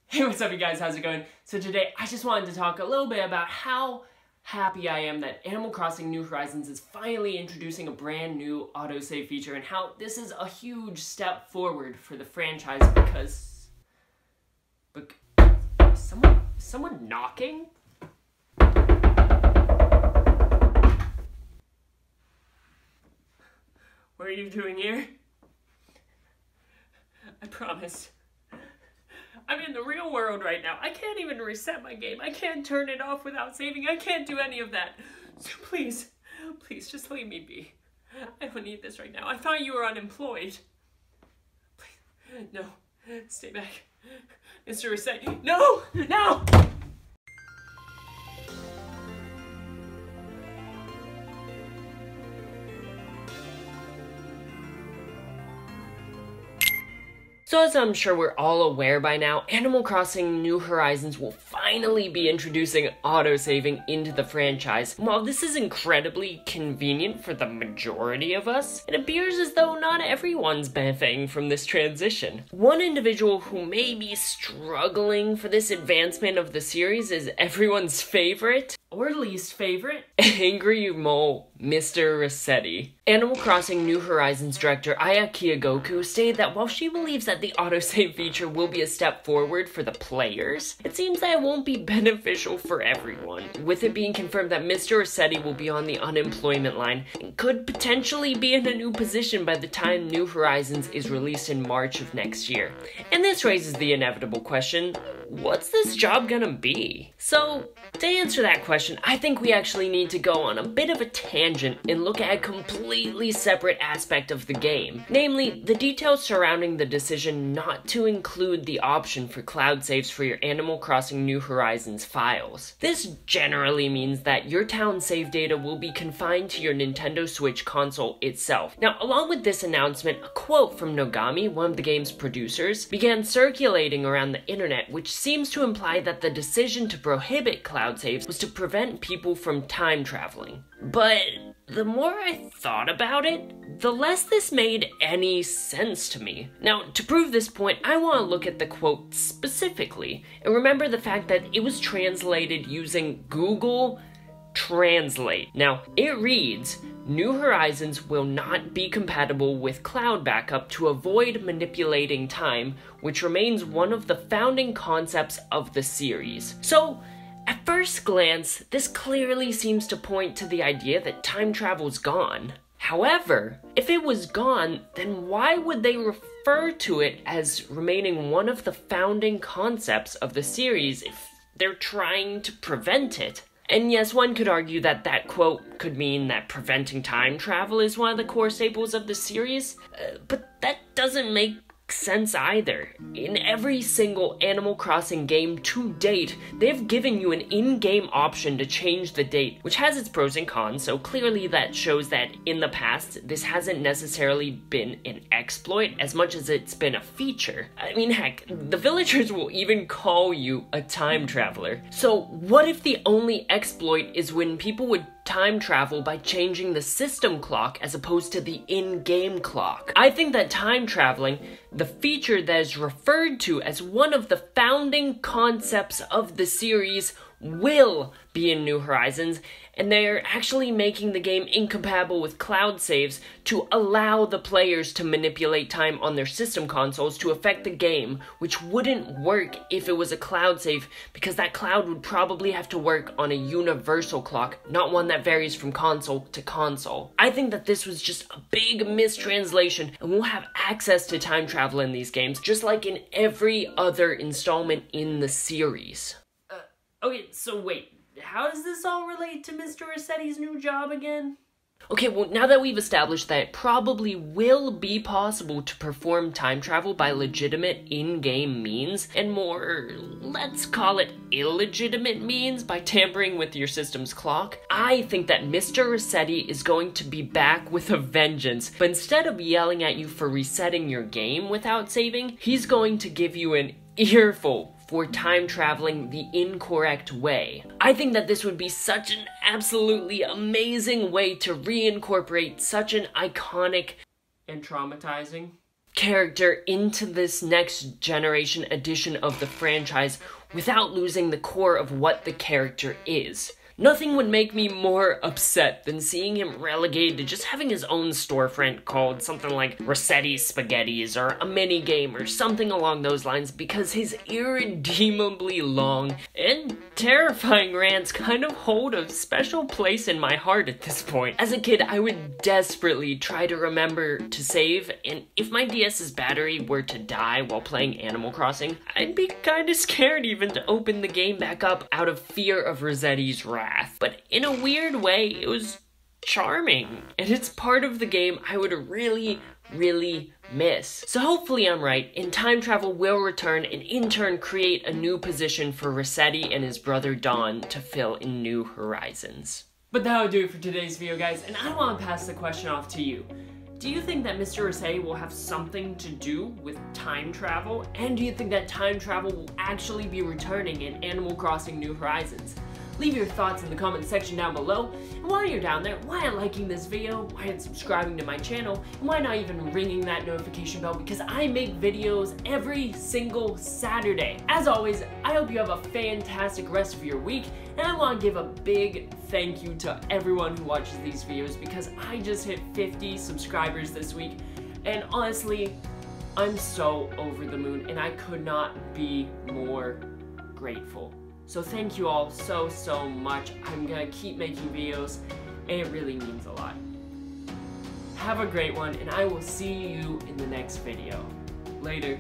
Hey, what's up you guys, how's it going? So today I just wanted to talk a little bit about how happy I am that Animal Crossing New Horizons is finally introducing a brand new autosave feature and how this is a huge step forward for the franchise because... someone knocking? What are you doing here? I promise. I'm in the real world right now. I can't even reset my game. I can't turn it off without saving. I can't do any of that. So please, please just leave me be. I don't need this right now. I thought you were unemployed. Please. No, stay back. Mr. Resetti. No, no! So as I'm sure we're all aware by now, Animal Crossing New Horizons will finally be introducing autosaving into the franchise. While this is incredibly convenient for the majority of us, it appears as though not everyone's benefiting from this transition. One individual who may be struggling for this advancement of the series is everyone's favorite, or least favorite, Angry Mole, Mr. Resetti. Animal Crossing New Horizons director Aya Kiyogoku stated that while she believes that the autosave feature will be a step forward for the players, it seems that it won't be beneficial for everyone, with it being confirmed that Mr. Resetti will be on the unemployment line and could potentially be in a new position by the time New Horizons is released in March of next year. And this raises the inevitable question, what's this job gonna be? So, to answer that question, I think we actually need to go on a bit of a tangent and look at a completely separate aspect of the game. Namely, the details surrounding the decision not to include the option for cloud saves for your Animal Crossing New Horizons files. This generally means that your town save data will be confined to your Nintendo Switch console itself. Now, along with this announcement, a quote from Nogami, one of the game's producers, began circulating around the internet, which seems to imply that the decision to prohibit cloud saves was to prevent people from time traveling. But the more I thought about it, the less this made any sense to me. Now, to prove this point, I want to look at the quote specifically, and remember the fact that it was translated using Google Translate. Now, it reads, New Horizons will not be compatible with cloud backup to avoid manipulating time, which remains one of the founding concepts of the series. So, at first glance, this clearly seems to point to the idea that time travel's gone. However, if it was gone, then why would they refer to it as remaining one of the founding concepts of the series if they're trying to prevent it? And yes, one could argue that that quote could mean that preventing time travel is one of the core staples of the series, but that doesn't make sense either. In every single Animal Crossing game to date, they've given you an in-game option to change the date, which has its pros and cons, so clearly that shows that in the past, this hasn't necessarily been an exploit as much as it's been a feature. I mean, heck, the villagers will even call you a time traveler. So what if the only exploit is when people would time travel by changing the system clock as opposed to the in-game clock? I think that time traveling, the feature that is referred to as one of the founding concepts of the series, will be in New Horizons, and they're actually making the game incompatible with cloud saves to allow the players to manipulate time on their system consoles to affect the game, which wouldn't work if it was a cloud save, because that cloud would probably have to work on a universal clock, not one that varies from console to console. I think that this was just a big mistranslation, and we'll have access to time travel in these games, just like in every other installment in the series. Okay, so wait, how does this all relate to Mr. Resetti's new job again? Okay, well, now that we've established that it probably will be possible to perform time travel by legitimate in-game means, and more, let's call it illegitimate means by tampering with your system's clock, I think that Mr. Resetti is going to be back with a vengeance, but instead of yelling at you for resetting your game without saving, he's going to give you an earful for time traveling the incorrect way. I think that this would be such an absolutely amazing way to reincorporate such an iconic and traumatizing character into this next generation edition of the franchise without losing the core of what the character is. Nothing would make me more upset than seeing him relegated to just having his own storefront called something like Resetti Spaghettis or a mini game or something along those lines, because his irredeemably long and terrifying rants kind of hold a special place in my heart at this point. As a kid, I would desperately try to remember to save, and if my DS's battery were to die while playing Animal Crossing, I'd be kinda scared even to open the game back up out of fear of Resetti's wrath. But in a weird way, it was charming, and it's part of the game I would really miss. So hopefully I'm right, and time travel will return and in turn create a new position for Resetti and his brother Don to fill in New Horizons. But that'll do it for today's video, guys, and I want to pass the question off to you. Do you think that Mr. Resetti will have something to do with time travel? And do you think that time travel will actually be returning in Animal Crossing New Horizons? Leave your thoughts in the comment section down below, and while you're down there, why aren't liking this video, why aren't subscribing to my channel, and why not even ringing that notification bell, because I make videos every single Saturday. As always, I hope you have a fantastic rest of your week, and I want to give a big thank you to everyone who watches these videos, because I just hit 50 subscribers this week, and honestly, I'm so over the moon, and I could not be more grateful. So thank you all so much. I'm gonna keep making videos, and it really means a lot. Have a great one, and I will see you in the next video. Later.